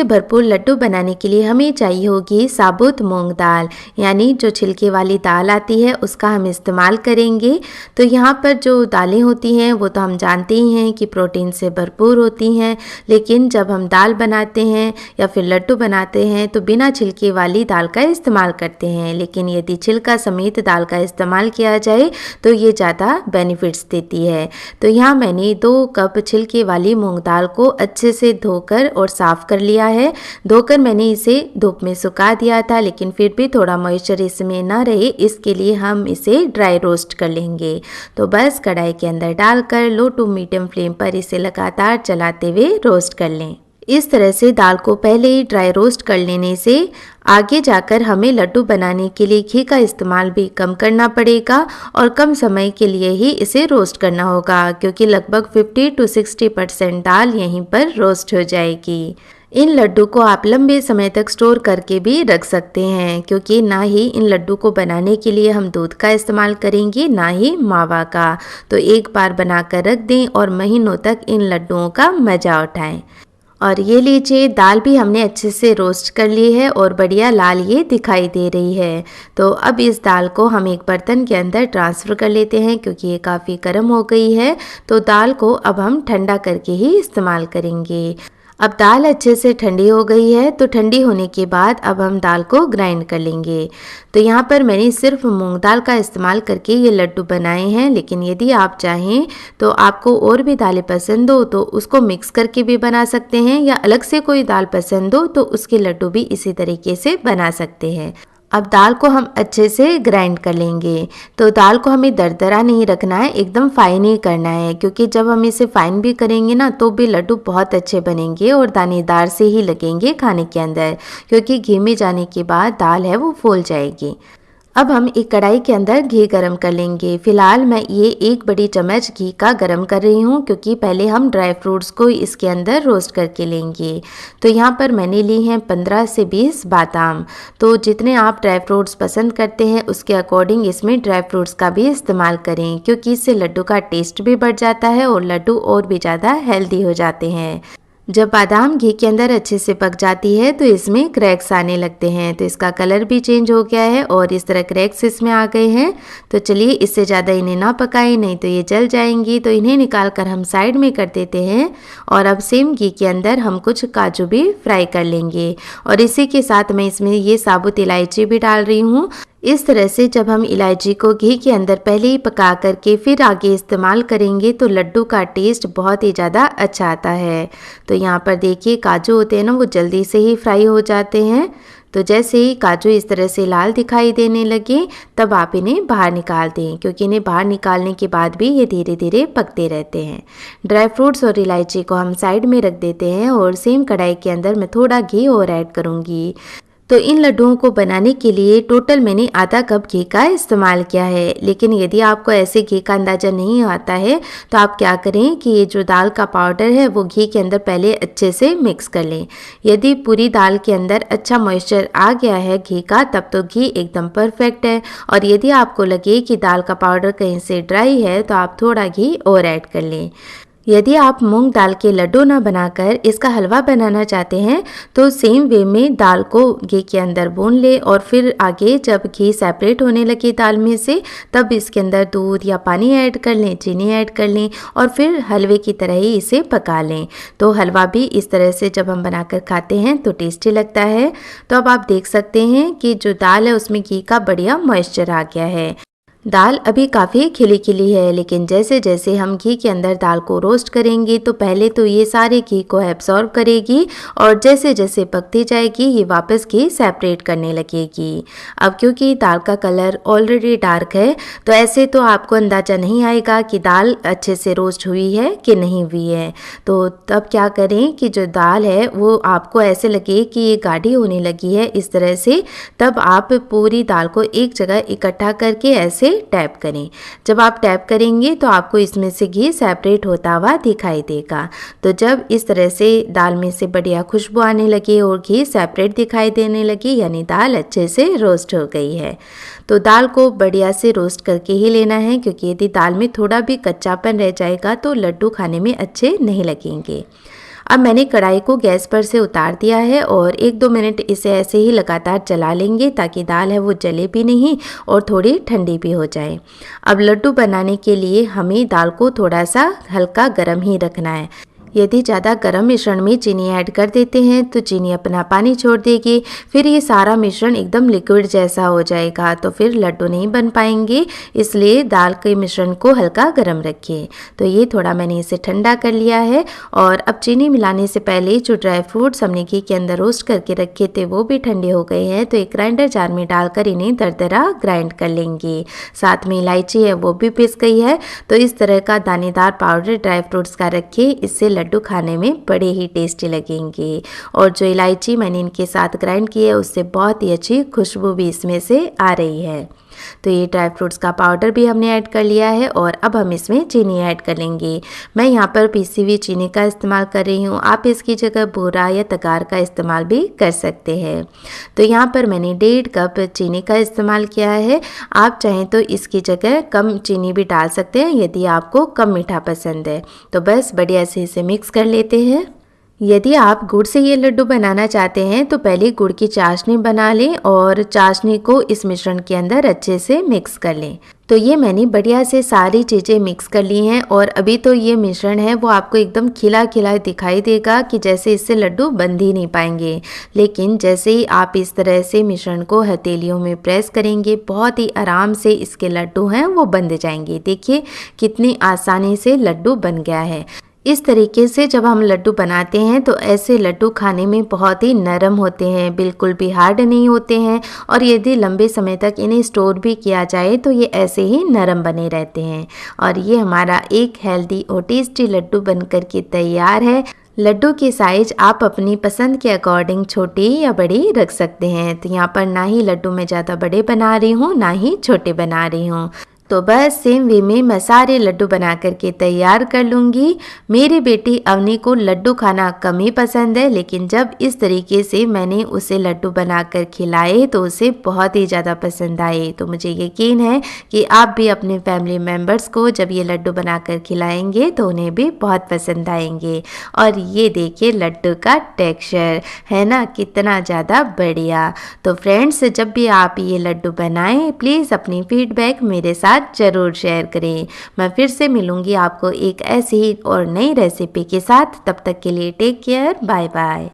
से भरपूर लड्डू बनाने के लिए हमें चाहिए होगी साबुत मूंग दाल, यानी जो छिलके वाली दाल आती है उसका हम इस्तेमाल करेंगे। तो यहाँ पर जो दालें होती हैं वो तो हम जानते ही हैं कि प्रोटीन से भरपूर होती हैं, लेकिन जब हम दाल बनाते हैं या फिर लड्डू बनाते हैं तो बिना छिलके वाली दाल का इस्तेमाल करते हैं, लेकिन यदि छिलका समेत दाल का इस्तेमाल किया जाए तो ये ज़्यादा बेनिफिट्स देती है। तो यहाँ मैंने 2 कप छिलके वाली मूंग दाल को अच्छे से धोकर और साफ़ कर लिया है। धोकर मैंने इसे धूप में सुखा दिया था, लेकिन फिर भी थोड़ा मॉइस्चर इसमें ना रहे, इसके लिए हम इसे ड्राई रोस्ट कर लेंगे। तो बस कढ़ाई के अंदर डालकर लो टू मीडियम फ्लेम पर इसे लगातार चलाते हुए रोस्ट कर लें। इस तरह से दाल को पहले ही ड्राई रोस्ट कर लेने से आगे जाकर हमें लड्डू बनाने के लिए घी का इस्तेमाल भी कम करना पड़ेगा और कम समय के लिए ही इसे रोस्ट करना होगा, क्योंकि लगभग 50 से 60% दाल यहीं पर रोस्ट हो जाएगी। इन लड्डू को आप लंबे समय तक स्टोर करके भी रख सकते हैं, क्योंकि ना ही इन लड्डू को बनाने के लिए हम दूध का इस्तेमाल करेंगे ना ही मावा का। तो एक बार बनाकर रख दें और महीनों तक इन लड्डुओं का मज़ा उठाएं। और ये लीजिए, दाल भी हमने अच्छे से रोस्ट कर ली है और बढ़िया लाल ये दिखाई दे रही है। तो अब इस दाल को हम एक बर्तन के अंदर ट्रांसफ़र कर लेते हैं, क्योंकि ये काफ़ी गर्म हो गई है। तो दाल को अब हम ठंडा करके ही इस्तेमाल करेंगे। अब दाल अच्छे से ठंडी हो गई है, तो ठंडी होने के बाद अब हम दाल को ग्राइंड कर लेंगे। तो यहाँ पर मैंने सिर्फ मूंग दाल का इस्तेमाल करके ये लड्डू बनाए हैं, लेकिन यदि आप चाहें तो आपको और भी दालें पसंद हो तो उसको मिक्स करके भी बना सकते हैं, या अलग से कोई दाल पसंद हो तो उसके लड्डू भी इसी तरीके से बना सकते हैं। अब दाल को हम अच्छे से ग्राइंड कर लेंगे। तो दाल को हमें दरदरा नहीं रखना है, एकदम फाइन ही करना है, क्योंकि जब हम इसे फाइन भी करेंगे ना तो भी लड्डू बहुत अच्छे बनेंगे और दानेदार से ही लगेंगे खाने के अंदर, क्योंकि घी में जाने के बाद दाल है वो फूल जाएगी। अब हम एक कढ़ाई के अंदर घी गरम कर लेंगे। फिलहाल मैं ये 1 बड़ी चम्मच घी का गरम कर रही हूँ, क्योंकि पहले हम ड्राई फ्रूट्स को इसके अंदर रोस्ट करके लेंगे। तो यहाँ पर मैंने ली हैं 15 से 20 बादाम। तो जितने आप ड्राई फ्रूट्स पसंद करते हैं उसके अकॉर्डिंग इसमें ड्राई फ्रूट्स का भी इस्तेमाल करें, क्योंकि इससे लड्डू का टेस्ट भी बढ़ जाता है और लड्डू और भी ज़्यादा हेल्दी हो जाते हैं। जब बादाम घी के अंदर अच्छे से पक जाती है तो इसमें क्रैक्स आने लगते हैं, तो इसका कलर भी चेंज हो गया है और इस तरह क्रैक्स इसमें आ गए हैं। तो चलिए इससे ज़्यादा इन्हें ना पकाएं, नहीं तो ये जल जाएंगी। तो इन्हें निकाल कर हम साइड में कर देते हैं और अब सेम घी के अंदर हम कुछ काजू भी फ्राई कर लेंगे और इसी के साथ मैं इसमें ये साबुत इलायची भी डाल रही हूँ। इस तरह से जब हम इलायची को घी के अंदर पहले ही पका करके फिर आगे इस्तेमाल करेंगे तो लड्डू का टेस्ट बहुत ही ज़्यादा अच्छा आता है। तो यहाँ पर देखिए काजू होते हैं ना वो जल्दी से ही फ्राई हो जाते हैं। तो जैसे ही काजू इस तरह से लाल दिखाई देने लगे तब आप इन्हें बाहर निकाल दें, क्योंकि इन्हें बाहर निकालने के बाद भी ये धीरे धीरे पकते रहते हैं। ड्राई फ्रूट्स और इलायची को हम साइड में रख देते हैं और सेम कढ़ाई के अंदर मैं थोड़ा घी और ऐड करूँगी। तो इन लड्डुओं को बनाने के लिए टोटल मैंने आधा कप घी का इस्तेमाल किया है, लेकिन यदि आपको ऐसे घी का अंदाज़ा नहीं आता है तो आप क्या करें कि ये जो दाल का पाउडर है वो घी के अंदर पहले अच्छे से मिक्स कर लें। यदि पूरी दाल के अंदर अच्छा मॉइस्चर आ गया है घी का तब तो घी एकदम परफेक्ट है, और यदि आपको लगे कि दाल का पाउडर कहीं से ड्राई है तो आप थोड़ा घी और ऐड कर लें। यदि आप मूंग दाल के लड्डू ना बनाकर इसका हलवा बनाना चाहते हैं तो सेम वे में दाल को घी के अंदर भून लें और फिर आगे जब घी सेपरेट होने लगे दाल में से तब इसके अंदर दूध या पानी ऐड कर लें, चीनी ऐड कर लें और फिर हलवे की तरह ही इसे पका लें। तो हलवा भी इस तरह से जब हम बनाकर खाते हैं तो टेस्टी लगता है। तो अब आप देख सकते हैं कि जो दाल है उसमें घी का बढ़िया मॉइस्चर आ गया है। दाल अभी काफ़ी खिली खिली है, लेकिन जैसे जैसे हम घी के अंदर दाल को रोस्ट करेंगे तो पहले तो ये सारे घी को एब्जॉर्ब करेगी और जैसे जैसे पकती जाएगी ये वापस घी सेपरेट करने लगेगी। अब क्योंकि दाल का कलर ऑलरेडी डार्क है तो ऐसे तो आपको अंदाज़ा नहीं आएगा कि दाल अच्छे से रोस्ट हुई है कि नहीं हुई है। तो तब क्या करें कि जो दाल है वो आपको ऐसे लगे कि ये गाढ़ी होने लगी है इस तरह से, तब आप पूरी दाल को एक जगह इकट्ठा करके ऐसे टैप करें। जब आप टैप करेंगे तो आपको इसमें से घी सेपरेट होता हुआ दिखाई देगा। तो जब इस तरह से दाल में से बढ़िया खुशबू आने लगी और घी सेपरेट दिखाई देने लगी यानी दाल अच्छे से रोस्ट हो गई है। तो दाल को बढ़िया से रोस्ट करके ही लेना है, क्योंकि यदि दाल में थोड़ा भी कच्चापन रह जाएगा तो लड्डू खाने में अच्छे नहीं लगेंगे। अब मैंने कढ़ाई को गैस पर से उतार दिया है और 1-2 मिनट इसे ऐसे ही लगातार चला लेंगे ताकि दाल है वो जले भी नहीं और थोड़ी ठंडी भी हो जाए। अब लड्डू बनाने के लिए हमें दाल को थोड़ा सा हल्का गर्म ही रखना है। यदि ज़्यादा गर्म मिश्रण में चीनी ऐड कर देते हैं तो चीनी अपना पानी छोड़ देगी, फिर ये सारा मिश्रण एकदम लिक्विड जैसा हो जाएगा, तो फिर लड्डू नहीं बन पाएंगे। इसलिए दाल के मिश्रण को हल्का गर्म रखिए। तो ये थोड़ा मैंने इसे ठंडा कर लिया है और अब चीनी मिलाने से पहले जो ड्राई फ्रूट्स हमने घी के अंदर रोस्ट करके रखे थे वो भी ठंडे हो गए हैं। तो एक ग्राइंडर जार में डालकर इन्हें दरदरा ग्राइंड कर लेंगे। साथ में इलायची है वो भी पिस गई है। तो इस तरह का दानेदार पाउडर ड्राई फ्रूट्स का रखिए, इससे लड्डू खाने में बड़े ही टेस्टी लगेंगे। और जो इलायची मैंने इनके साथ ग्राइंड की है उससे बहुत ही अच्छी खुशबू भी इसमें से आ रही है। तो ये ड्राई फ्रूट्स का पाउडर भी हमने ऐड कर लिया है और अब हम इसमें चीनी ऐड कर लेंगे। मैं यहाँ पर पीसी हुई चीनी का इस्तेमाल कर रही हूँ, आप इसकी जगह बूरा या तगार का इस्तेमाल भी कर सकते हैं। तो यहाँ पर मैंने 1.5 कप चीनी का इस्तेमाल किया है। आप चाहें तो इसकी जगह कम चीनी भी डाल सकते हैं यदि आपको कम मीठा पसंद है। तो बस बढ़िया से इसे मिक्स कर लेते हैं। यदि आप गुड़ से ये लड्डू बनाना चाहते हैं तो पहले गुड़ की चाशनी बना लें और चाशनी को इस मिश्रण के अंदर अच्छे से मिक्स कर लें। तो ये मैंने बढ़िया से सारी चीज़ें मिक्स कर ली हैं और अभी तो ये मिश्रण है वो आपको एकदम खिला खिला दिखाई देगा कि जैसे इससे लड्डू बंध ही नहीं पाएंगे। लेकिन जैसे ही आप इस तरह से मिश्रण को हथेलियों में प्रेस करेंगे बहुत ही आराम से इसके लड्डू हैं वो बंध जाएंगे। देखिए कितनी आसानी से लड्डू बन गया है। इस तरीके से जब हम लड्डू बनाते हैं तो ऐसे लड्डू खाने में बहुत ही नरम होते हैं, बिल्कुल भी हार्ड नहीं होते हैं और यदि लंबे समय तक इन्हें स्टोर भी किया जाए तो ये ऐसे ही नरम बने रहते हैं। और ये हमारा एक हेल्दी और टेस्टी लड्डू बनकर के तैयार है। लड्डू की साइज आप अपनी पसंद के अकॉर्डिंग छोटी या बड़ी रख सकते हैं। तो यहाँ पर ना ही लड्डू मैं ज़्यादा बड़े बना रही हूँ ना ही छोटे बना रही हूँ। तो बस सेम वे में मैं सारे लड्डू बना करके तैयार कर लूँगी। मेरी बेटी अवनी को लड्डू खाना कम ही पसंद है, लेकिन जब इस तरीके से मैंने उसे लड्डू बनाकर खिलाए तो उसे बहुत ही ज़्यादा पसंद आए। तो मुझे यकीन है कि आप भी अपने फैमिली मेम्बर्स को जब ये लड्डू बनाकर खिलाएंगे तो उन्हें भी बहुत पसंद आएंगे। और ये देखिए लड्डू का टेक्सचर है ना कितना ज़्यादा बढ़िया। तो फ्रेंड्स जब भी आप ये लड्डू बनाएं प्लीज़ अपनी फीडबैक मेरे साथ जरूर शेयर करें। मैं फिर से मिलूंगी आपको एक ऐसी ही और नई रेसिपी के साथ। तब तक के लिए टेक केयर, बाय बाय।